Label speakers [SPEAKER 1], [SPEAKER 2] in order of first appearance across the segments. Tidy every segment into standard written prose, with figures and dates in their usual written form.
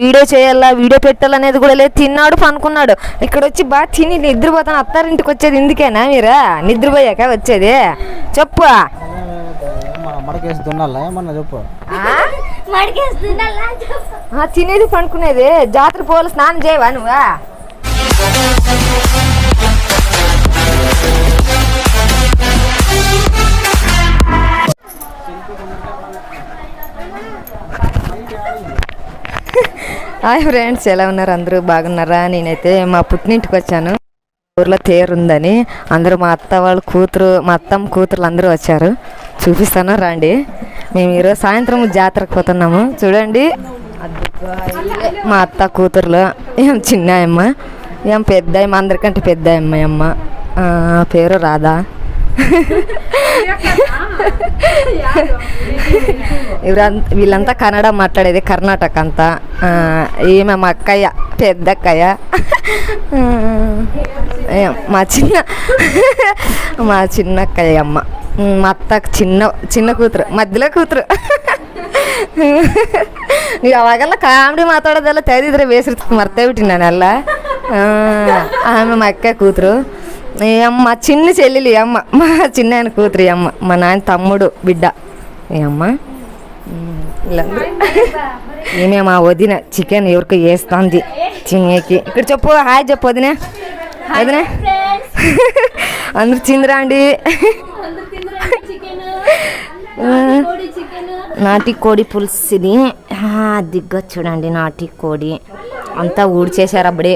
[SPEAKER 1] Video చేయాలా, video పెట్టాలనేది కూడా లేదు. తిన్నాడు, పనుకున్నాడు. ఇక్కడ వచ్చి బాగా తిని నిద్రపోతాను. అత్తారింటికి వచ్చేది ఇందుకేనా మీరా? నిద్రపోయాక వచ్చేది? చెప్పు. తినేది పనుకునేది. జాతర పోలు స్నానం చేయవా నువ్వా? హాయ్ ఫ్రెండ్స్, ఎలా ఉన్నారు? అందరూ బాగున్నారా? నేనైతే మా పుట్టినింటికి వచ్చాను. ఊర్లో తేరు ఉందని అందరూ మా అత్త వాళ్ళ కూతురు, మా అత్తమ్మ కూతురులు అందరూ వచ్చారు. చూపిస్తాను రండి. మేము ఈరోజు సాయంత్రం జాతరకు పోతున్నాము. చూడండి, మా అత్త కూతురులు. ఏం చిన్న అమ్మ, ఏం పెద్ద అమ్మ, అందరికంటే పెద్ద అమ్మ పేరు రాధా. వీళ్ళంతా కన్నడ మాట్లాడేది, కర్ణాటక అంతా. ఈమె మా అక్కయ్య, పెద్ద అక్కయ్య. మా చిన్న అక్కయ్య అమ్మ. మా అత్తకు చిన్న కూతురు, మధ్యలో కూతురు. ನೀವು ಅವಾಗೆಲ್ಲ ಕಾಮಿಡಿ ಮಾತಾಡೋದೆಲ್ಲ ತೆಗೆದಿದ್ರೆ ಬೇಸಿರ್ತ ಮರ್ತೇ ಬಿಟ್ಟಿನಿ ನಾನೆಲ್ಲ. ఆమె మా అక్క కూతురు. అమ్మ చిన్న చెల్లెలు అమ్మ, మా చిన్న ఆయన కూతురు అమ్మ, మా నాయన తమ్ముడు బిడ్డ అమ్మ. వీళ్ళందరూ ఈమె మా వదిన. చికెన్ ఎవరికి వేస్తుంది చిన్నకి. ఇక్కడ చెప్పు, హాయ్ చెప్పు వదిన. వదిన అందరు చిందిరా అండి. నాటి కోడి పులుసు ఇది. దిగ్గా చూడండి, నాటి కోడి అంతా ఊడ్చేశారు అప్పుడే.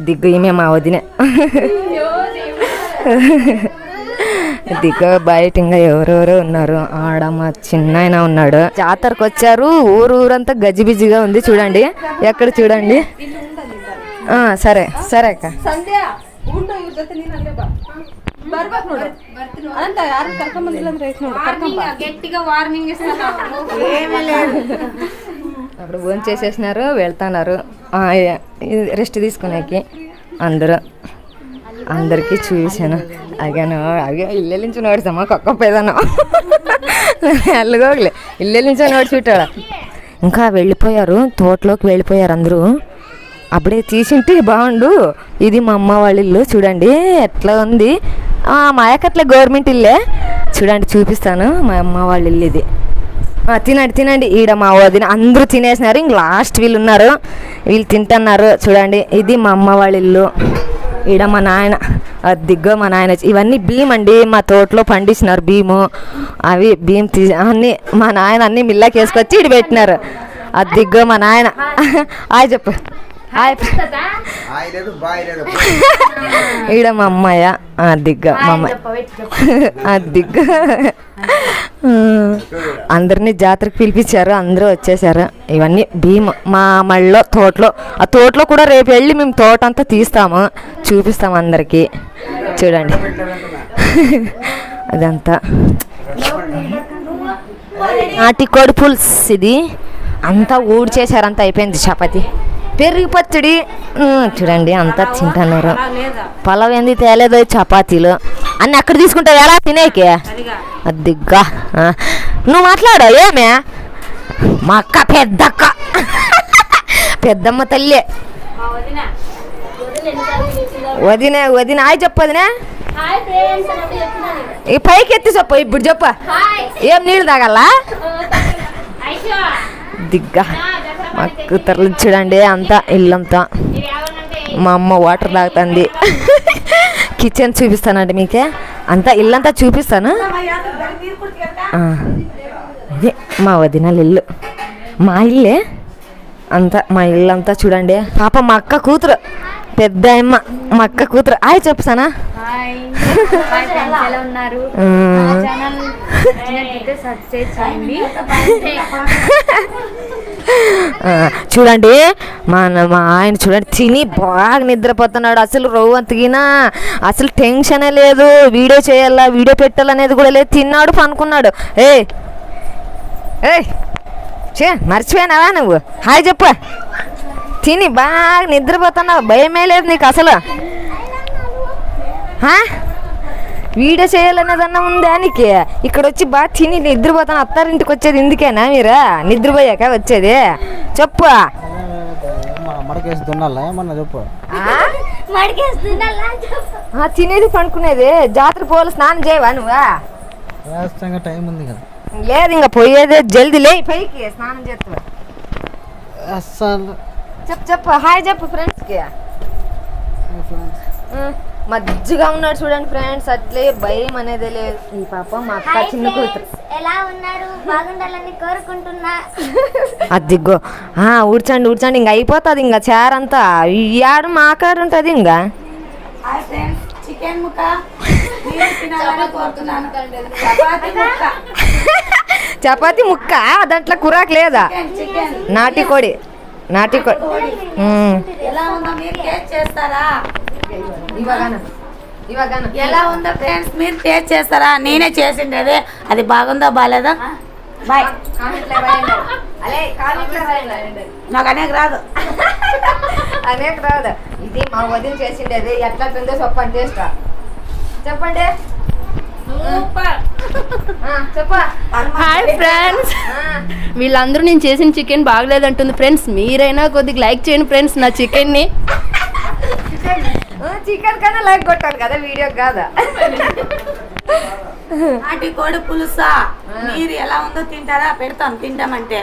[SPEAKER 1] దిగ్గు ఈమె మా వదిన. దిగ్గ బయట ఇంకా ఎవరెవరో ఉన్నారు. ఆడ మా చిన్న ఉన్నాడు. జాతరకు వచ్చారు. ఊరంతా గజిబిజిగా ఉంది. చూడండి, ఎక్కడ చూడండి. సరే సరే అక్క. అప్పుడు భోజనం చేసేసినారు, వెళ్తున్నారు రెస్ట్ తీసుకునేకి. అందరికీ చూసాను. అగాను ఇల్లె నుంచి నోడిసామా కొక్కపోయేదాను. అల్లుగోగలే ఇల్లె నుంచో నోడి చుట్టాడు. ఇంకా వెళ్ళిపోయారు, తోటలోకి వెళ్ళిపోయారు అందరూ. అప్పుడే తీసింటే బాగుండు. ఇది మా అమ్మ వాళ్ళ ఇల్లు. చూడండి ఎట్లా ఉంది. మా అక్కట్లే గవర్నమెంట్ ఇల్లే. చూడండి, చూపిస్తాను మా అమ్మ వాళ్ళ ఇల్లు ఇది. తినండి తినండి. ఈడ మా వదిన అందరూ తినేసినారు. ఇంక లాస్ట్ వీళ్ళు ఉన్నారు, వీళ్ళు తింటున్నారు. చూడండి, ఇది మా అమ్మ వాళ్ళ ఇల్లు. ఈడ మా నాయన, దిగ్గో మా నాయన. ఇవన్నీ భీమ్ అండి, మా తోటలో పండించినారు భీము. అవి భీమ్ అన్నీ మా నాయన అన్నీ మిల్లాకి వేసుకొచ్చి ఇటు పెట్టినారు. దిగ్గో మా నాయన. హాయ్ చెప్పు. ఈడ మా అమ్మాయ. దిగ్గ మా అమ్మాయి. దిగ్గ అందరినీ జాతరకు పిలిపించారు, అందరూ వచ్చేసారు. ఇవన్నీ భీమ్ మా మళ్ళీ తోటలో. ఆ తోటలో కూడా రేపు వెళ్ళి మేము తోట అంతా తీస్తాము, చూపిస్తాము అందరికీ. చూడండి అదంతా నాటి కోడి పులుసు ఇది. అంతా ఊడ్చేసారు, అంతా అయిపోయింది. చపాతి, పెరుగు పచ్చడి. చూడండి అంతా తింటున్నారు. పొలం ఏంది తేలేదో, చపాతీలు అన్నీ అక్కడ తీసుకుంటావు ఎలా తినేకే? అదిగ్గా నువ్వు మాట్లాడు. ఏమే మా అక్క, పెద్దక్క, పెద్దమ్మ తల్లి. వదిన వదిన హాయ్ చెప్పు వదిన. ఈ పైకి ఎత్తి చెప్పు. ఇప్పుడు చెప్పు, ఏం నీళ్ళు తాగల్లా? దిగ్గా మా కూతుర్లు చూడండి, అంతా ఇల్లంతా. మా అమ్మ వాటర్ తాగుతుంది. కిచెన్ చూపిస్తానండి మీకే. అంతా ఇల్లంతా చూపిస్తాను. ఇదే మా వదినల ఇల్లు, మా ఇల్లే అంతా. మా ఇల్లు అంతా చూడండి. పాప మా అక్క కూతురు, పెద్ద అమ్మ మా అక్క కూతురు. హాయ్ చెప్తానా? చూడండి మా ఆయన చూడండి తిని బాగా నిద్రపోతున్నాడు. అసలు రవ్వంతగినా అసలు టెన్షనే లేదు. వీడియో చేయాలా, వీడియో పెట్టాలనేది కూడా లేదు. తిన్నాడు, పనుకున్నాడు. ఏయ్ మర్చిపోయినావా నువ్వు? హాయ్ చెప్పు. తిని బాగా నిద్రపోతున్నావు, భయమే లేదు నీకు అసలు. వీడియో చేయాలనేదన్నా ఉందా నీకు? ఇక్కడ వచ్చి బాగా తిని నిద్రపోతాను. అత్తారింటికి వచ్చేది ఇందుకేనా మీరా? నిద్రపోయాక వచ్చేది? చెప్పు.
[SPEAKER 2] మడకేసి దున్నాలా ఏమన్నా చెప్పు.
[SPEAKER 1] తినేది పండుకునేది జాతర పోలు స్నానం చేయవా నువ్వా?
[SPEAKER 2] టైం ఉంది కదా.
[SPEAKER 1] లేదు ఇంకా పోయేదే జల్దీ లే పైకి స్నానం చేస్తావా? చెప్పు హాయ్ చెప్పు ఫ్రెండ్స్కి. మజ్జిగా ఉన్నాడు చూడండి ఫ్రెండ్స్, అట్లే భయం అనేది లేదు. ఈ పాప మా అక్క చిన్న కూతురు.
[SPEAKER 3] ఎలా ఉన్నారు? బాగుండాలని కోరుకుంటున్నా.
[SPEAKER 1] అదిగో ఊడ్చండి ఇంక అయిపోతుంది. ఇంకా చారంతా ఏడు మా కాడ ఉంటుంది. ఇంకా
[SPEAKER 3] చికెన్ ముక్క
[SPEAKER 1] చపాతి ముక్క దాంట్లో కురాకు లేదా? నాటికోడి
[SPEAKER 3] ఎలా ఉందో మీరు టేస్ట్ చేస్తారా? ఎలా ఉందో ఫ్రెండ్స్ మీరు టేస్ట్ చేస్తారా? నేనే చేసిండేది, అది బాగుందో బాగాలేదా? బాయ్. నాకు అనేక రాదు.
[SPEAKER 1] ఇది మా వదిన చేసిండేది. ఎట్లా తిందో చెప్పండి టేస్ట్ చెప్పండి.
[SPEAKER 4] హాయ్ ఫ్రెండ్స్, వీళ్ళందరూ నేను చేసిన చికెన్ బాగలేదంటుంది ఫ్రెండ్స్. మీరైనా కొద్దిగా లైక్ చేయండి ఫ్రెండ్స్ నా చికెన్ని.
[SPEAKER 1] చికెన్ కన్నా లైక్ కొట్టాలి కదా, వీడియో కాదా?
[SPEAKER 3] నాటి కోడి పులుసా మీరు ఎలా ఉందో తింటారా? పెడతాం తింటామంటే.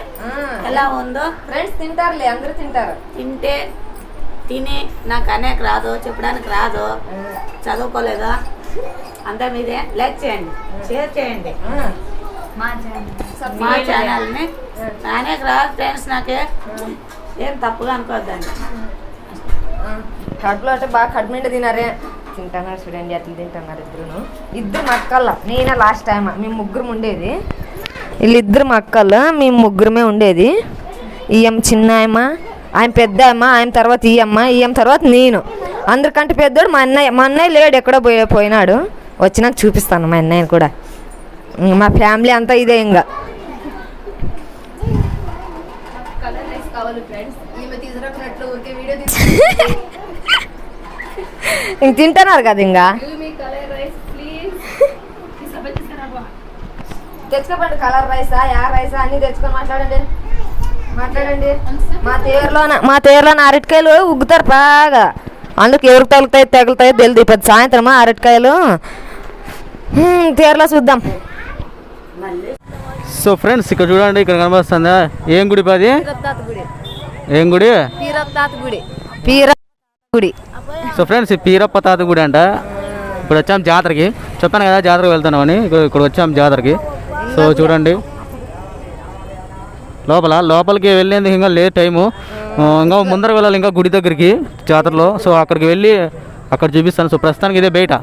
[SPEAKER 3] ఎలా ఉందో
[SPEAKER 1] ఫ్రెండ్స్ తింటారులే, అందరూ తింటారు.
[SPEAKER 3] తిని నాకు అనేక రాదు, చెప్పడానికి రాదు, చదువుకోలేదా, అంతా మీదే. లైక్ చేయండి, షేర్ చేయండి మా ఛానల్ని. అనేక రాదు ఫ్రెండ్స్, నాకే ఏం తప్పుగా అనుకోవద్దండి.
[SPEAKER 1] కడుపులో అంటే బాగా కడుపు నిండా తింటున్నారు చూడండి, అట్లా తింటున్నారు ఇద్దరు మక్కల్లో. నేనే లాస్ట్ టైం మేము ముగ్గురం ఉండేది, వీళ్ళిద్దరు మక్కల్లో మేము ముగ్గురమే ఉండేది. ఈఎం చిన్న ఆయన పెద్ద ఆయన తర్వాత ఈఎం తర్వాత నేను. అందరికంటే పెద్దోడు మా అన్నయ్య లేడు, ఎక్కడో పోయినాడు. వచ్చినాక చూపిస్తాను మా అన్నయ్యని కూడా. మా ఫ్యామిలీ అంతా ఇదే. ఇంకా ఇంక తింటున్నారు కదా. ఇంకా తెచ్చుకోండి కలర్ రైసా రైసా అన్ని తెచ్చుకొని మాట్లాడండి. మా తేరులోన అరటికాయలు ఉగ్గుతారు బాగా, అందుకు ఎవరికి తగులుతాయో తెలియదు. ఇప్పుడు సాయంత్రమా అరటికాయలు తేరులో చూద్దాం.
[SPEAKER 2] సో ఫ్రెండ్స్ ఇక్కడ చూడండి, ఇక్కడ కనబడుతుందా ఏం గుడి? పది ఏం గుడి? గుడి. సో ఫ్రెండ్స్ ఈ పీరప్ప తాత గుడి అంట. ఇప్పుడు వచ్చాం జాతరకి, చెప్పాను కదా జాతరకి వెళ్తున్నామని. ఇక్కడ వచ్చాం జాతరకి. సో చూడండి లోపలికి వెళ్ళేందుకు ఇంకా లేదు టైము. ఇంకా ముందర వెళ్ళాలి ఇంకా గుడి దగ్గరికి జాతరలో. సో అక్కడికి వెళ్ళి అక్కడ చూపిస్తాను. సో ప్రస్తుతానికి ఇదే బయట.